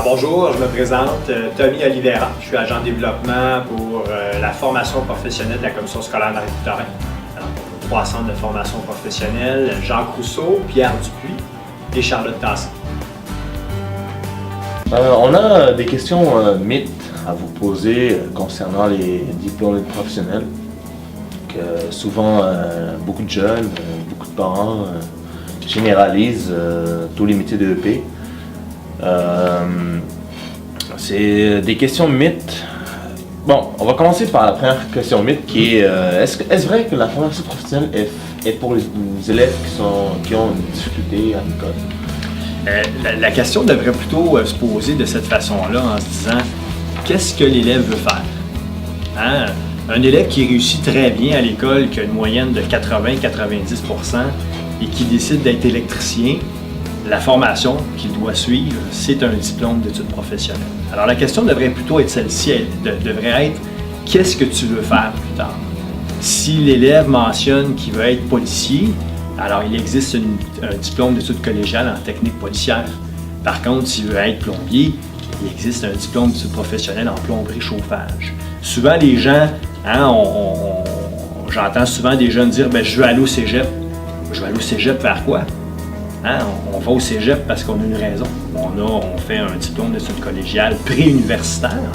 Bonjour, je me présente, Tommy Oliveira. Je suis agent de développement pour la formation professionnelle de la Commission scolaire Marie-Victorin. 3 centres de formation professionnelle, Jacques Rousseau, Pierre Dupuis et Charlotte Tassin. On a des questions mythes à vous poser concernant les diplômes professionnels. Que souvent, beaucoup de jeunes, beaucoup de parents généralisent tous les métiers de EP. C'est des questions mythes. Bon, on va commencer par la première question mythe qui est est-ce vrai que la formation professionnelle est pour les élèves qui ont une difficulté à l'école? La question devrait plutôt se poser de cette façon-là en se disant qu'est-ce que l'élève veut faire? Hein? Un élève qui réussit très bien à l'école, qui a une moyenne de 80-90% et qui décide d'être électricien, la formation qu'il doit suivre, c'est un diplôme d'études professionnelles. Alors la question devrait plutôt être celle-ci, elle devrait être qu'est-ce que tu veux faire plus tard? Si l'élève mentionne qu'il veut être policier, alors il existe un diplôme d'études collégiales en technique policière. Par contre, s'il veut être plombier, il existe un diplôme d'études professionnelles en plomberie chauffage. Souvent les gens, j'entends souvent des jeunes dire je veux aller au cégep. Je veux aller au cégep faire quoi? On va au cégep parce qu'on a une raison. On fait un diplôme d'études collégiales pré-universitaire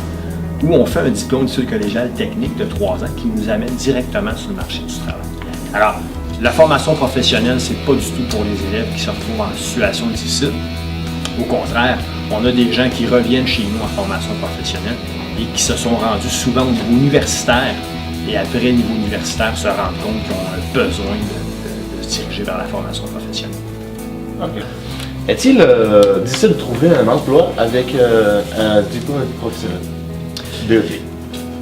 ou on fait un diplôme d'études collégiales techniques de 3 ans qui nous amène directement sur le marché du travail. Alors, la formation professionnelle, c'est pas du tout pour les élèves qui se retrouvent en situation difficile. Au contraire, on a des gens qui reviennent chez nous en formation professionnelle et qui se sont rendus souvent au niveau universitaire et après le niveau universitaire se rendent compte qu'ils ont un besoin de se diriger vers la formation professionnelle. Okay. Est-il difficile de trouver un emploi avec un diplôme professionnel? DEP.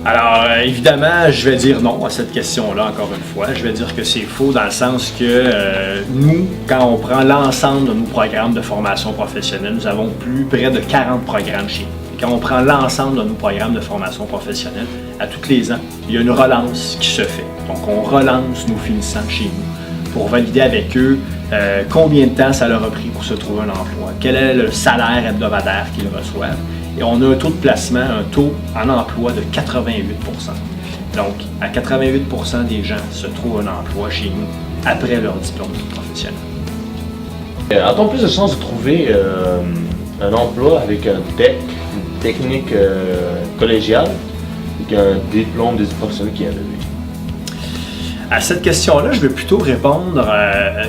Alors, évidemment, je vais dire non à cette question-là, encore une fois. Je vais dire que c'est faux dans le sens que nous, quand on prend l'ensemble de nos programmes de formation professionnelle, nous avons près de 40 programmes chez nous. Et quand on prend l'ensemble de nos programmes de formation professionnelle, à tous les ans, il y a une relance qui se fait. Donc, on relance nos finissants chez nous pour valider avec eux combien de temps ça leur a pris pour se trouver un emploi, quel est le salaire hebdomadaire qu'ils reçoivent. Et on a un taux de placement, un taux en emploi de 88%. Donc, à 88% des gens se trouvent un emploi chez nous après leur diplôme professionnel. A-t-on plus de chances de trouver un emploi avec un DEC, une technique collégiale, qu'un diplôme d'études professionnelles qui est élevé? À cette question-là, je vais plutôt répondre,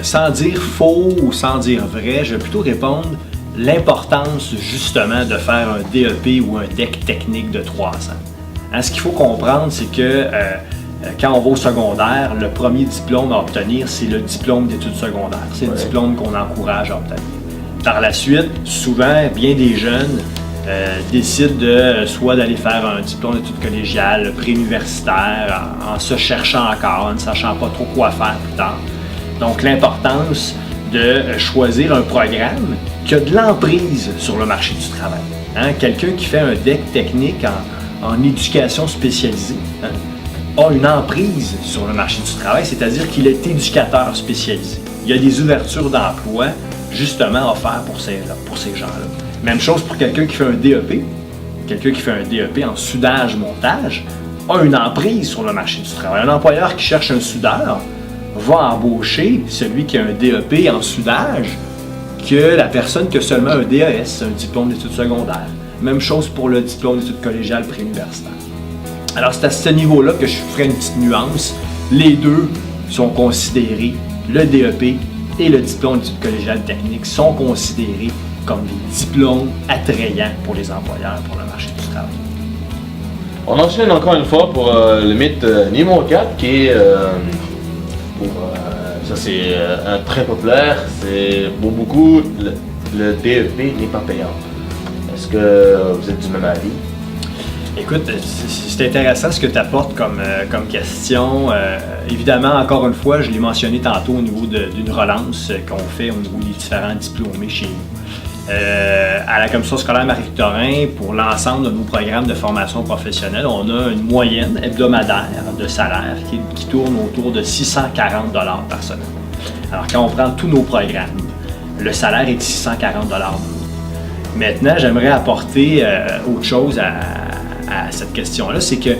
sans dire faux ou sans dire vrai, je vais plutôt répondre l'importance justement de faire un DEP ou un DEC technique de 3 ans. Ce qu'il faut comprendre, c'est que quand on va au secondaire, le premier diplôme à obtenir, c'est le diplôme d'études secondaires. C'est le diplôme qu'on encourage à obtenir. Par la suite, souvent, bien des jeunes décident soit d'aller faire un diplôme d'études collégiales pré-universitaire en se cherchant encore, en ne sachant pas trop quoi faire plus tard. Donc l'importance de choisir un programme qui a de l'emprise sur le marché du travail. Quelqu'un qui fait un DEC technique en éducation spécialisée a une emprise sur le marché du travail, c'est-à-dire qu'il est éducateur spécialisé. Il y a des ouvertures d'emploi justement offertes pour ces gens-là. Même chose pour quelqu'un qui fait un DEP. Quelqu'un qui fait un DEP en soudage-montage a une emprise sur le marché du travail. Un employeur qui cherche un soudeur va embaucher celui qui a un DEP en soudage que la personne qui a seulement un DES, un diplôme d'études secondaires. Même chose pour le diplôme d'études collégiales pré-universitaires. Alors c'est à ce niveau-là que je ferai une petite nuance. Les deux sont considérés, le DEP et le diplôme d'études collégiales techniques sont considérés comme des diplômes attrayants pour les employeurs pour le marché du travail. On enchaîne encore une fois pour le mythe numéro 4 qui est ça c'est un très populaire, c'est pour beaucoup le DEP n'est pas payant. Est-ce que vous êtes du même avis? Écoute, c'est intéressant ce que tu apportes comme question. Évidemment, encore une fois, je l'ai mentionné tantôt au niveau d'une relance qu'on fait au niveau des différents diplômés chez nous. À la Commission scolaire Marie-Victorin, pour l'ensemble de nos programmes de formation professionnelle, on a une moyenne hebdomadaire de salaire qui tourne autour de 640 $ par semaine. Alors, quand on prend tous nos programmes, le salaire est de 640 $. Maintenant, j'aimerais apporter autre chose à cette question-là, c'est que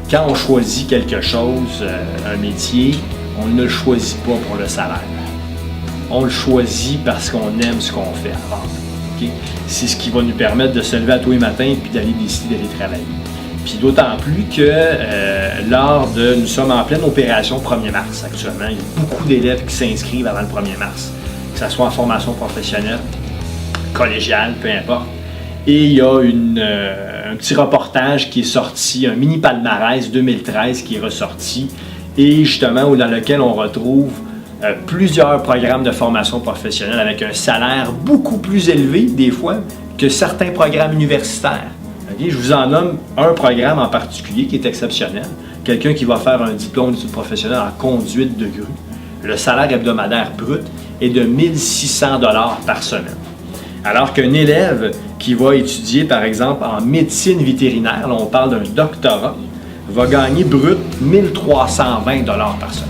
quand on choisit quelque chose, un métier, on ne le choisit pas pour le salaire. On le choisit parce qu'on aime ce qu'on fait avant. Okay? C'est ce qui va nous permettre de se lever à tous les matins et puis d'aller décider d'aller travailler. Puis d'autant plus que nous sommes en pleine opération 1er mars actuellement. Il y a beaucoup d'élèves qui s'inscrivent avant le 1er mars, que ce soit en formation professionnelle, collégiale, peu importe. Et il y a un petit reportage qui est sorti, un mini palmarès 2013 qui est ressorti, et justement dans lequel on retrouve plusieurs programmes de formation professionnelle avec un salaire beaucoup plus élevé des fois que certains programmes universitaires. Okay? Je vous en nomme un programme en particulier qui est exceptionnel. Quelqu'un qui va faire un diplôme d'études professionnelles en conduite de grue. Le salaire hebdomadaire brut est de 1 600 $ par semaine. Alors qu'un élève qui va étudier, par exemple, en médecine vétérinaire, là on parle d'un doctorat, va gagner brut 1 320 $ par semaine.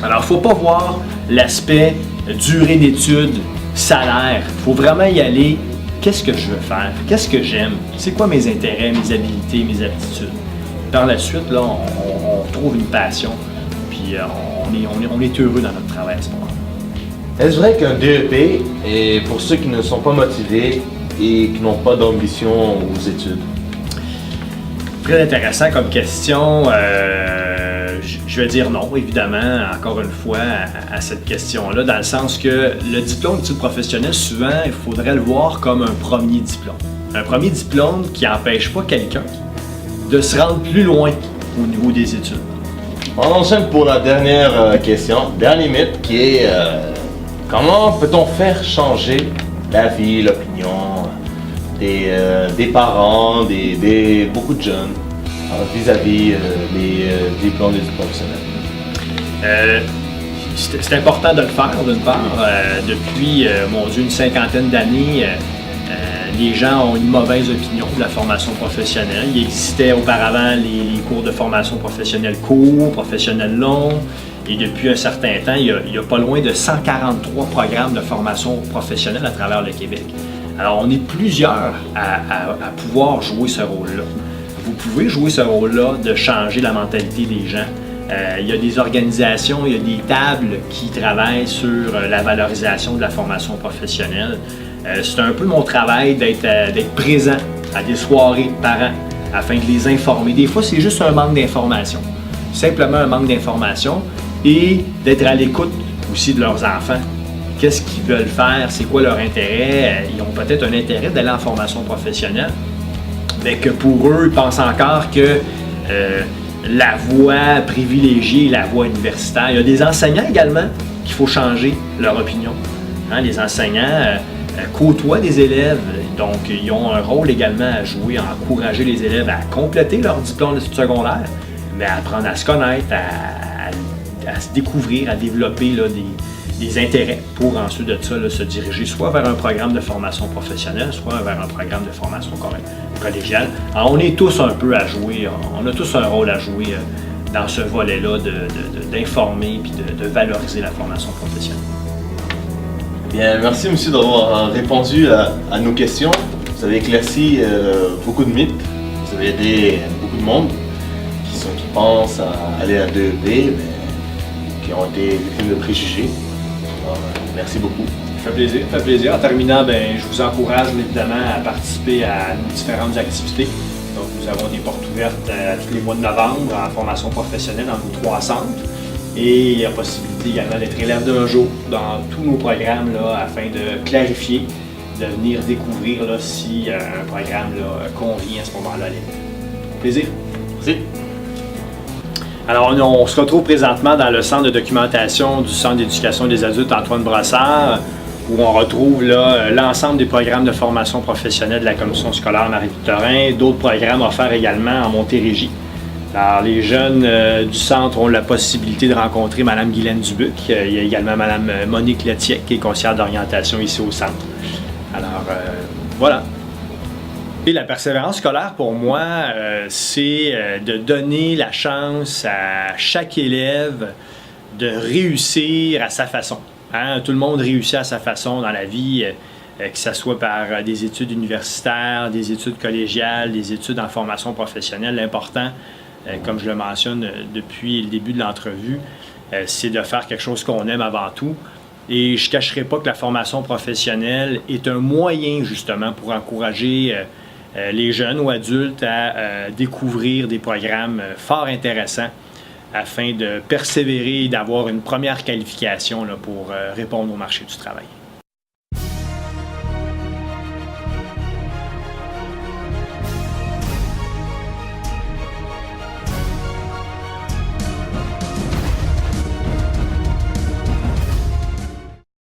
Alors, il ne faut pas voir l'aspect durée d'études, salaire. Il faut vraiment y aller. Qu'est-ce que je veux faire? Qu'est-ce que j'aime? C'est quoi mes intérêts, mes habiletés, mes aptitudes? Par la suite, là, on trouve une passion, puis on est heureux dans notre travail à ce moment-là. Est-ce vrai qu'un DEP est pour ceux qui ne sont pas motivés et qui n'ont pas d'ambition aux études? Très intéressant comme question. Je vais dire non, évidemment, encore une fois, à cette question-là, dans le sens que le diplôme d'études professionnelles, souvent, il faudrait le voir comme un premier diplôme. Un premier diplôme qui n'empêche pas quelqu'un de se rendre plus loin au niveau des études. On enchaîne pour la dernière question, dernier mythe, qui est comment peut-on faire changer l'avis, l'opinion des parents, beaucoup de jeunes vis-à-vis les diplômes d'études professionnelles? C'est important de le faire, d'une part. Depuis, mon Dieu, une cinquantaine d'années, les gens ont une mauvaise opinion de la formation professionnelle. Il existait auparavant les cours de formation professionnelle courts, professionnels longs, et depuis un certain temps, il y a pas loin de 143 programmes de formation professionnelle à travers le Québec. Alors, on est plusieurs à pouvoir jouer ce rôle-là. Vous pouvez jouer ce rôle-là de changer la mentalité des gens. Il y a des organisations, il y a des tables qui travaillent sur la valorisation de la formation professionnelle. C'est un peu mon travail d'être présent à des soirées de parents afin de les informer. Des fois, c'est juste un manque d'information. Simplement un manque d'information et d'être à l'écoute aussi de leurs enfants. Qu'est-ce qu'ils veulent faire? C'est quoi leur intérêt? Ils ont peut-être un intérêt d'aller en formation professionnelle, mais que pour eux, ils pensent encore que la voie privilégiée est la voie universitaire. Il y a des enseignants également qu'il faut changer leur opinion. Hein, les enseignants côtoient des élèves, donc ils ont un rôle également à jouer, à encourager les élèves à compléter leur diplôme d'études secondaires, mais à apprendre à se connaître, à se découvrir, à développer là, des intérêts pour ensuite de ça là, se diriger soit vers un programme de formation professionnelle, soit vers un programme de formation collégiale. Alors, on est tous un peu à jouer, on a tous un rôle à jouer dans ce volet-là d'informer et de valoriser la formation professionnelle. Bien, merci monsieur d'avoir répondu à nos questions. Vous avez éclairci beaucoup de mythes, vous avez aidé beaucoup de monde qui pensent à aller à DEP, mais qui ont été victimes de préjugés. Alors, merci beaucoup. Ça fait plaisir. En terminant, je vous encourage évidemment à participer à nos différentes activités. Donc, nous avons des portes ouvertes tous les mois de novembre en formation professionnelle dans nos 3 centres. Et il y a possibilité également d'être élève d'un jour dans tous nos programmes là, afin de clarifier, de venir découvrir là, si un programme là, convient à ce moment-là à l'élève. Plaisir. Merci. Alors, on se retrouve présentement dans le centre de documentation du Centre d'éducation des adultes Antoine Brossard, où on retrouve l'ensemble des programmes de formation professionnelle de la Commission scolaire Marie-Victorin, d'autres programmes offerts également en Montérégie. Alors, les jeunes du centre ont la possibilité de rencontrer Mme Guylaine Dubuc. Il y a également Mme Monique Letiec, qui est conseillère d'orientation ici au centre. Alors, voilà. Et la persévérance scolaire, pour moi, c'est de donner la chance à chaque élève de réussir à sa façon. Hein? Tout le monde réussit à sa façon dans la vie. que ce soit par des études universitaires, des études collégiales, des études en formation professionnelle. L'important, comme je le mentionne depuis le début de l'entrevue, c'est de faire quelque chose qu'on aime avant tout. Et je ne cacherai pas que la formation professionnelle est un moyen justement pour encourager les jeunes ou adultes à découvrir des programmes fort intéressants afin de persévérer et d'avoir une première qualification là, pour répondre au marché du travail.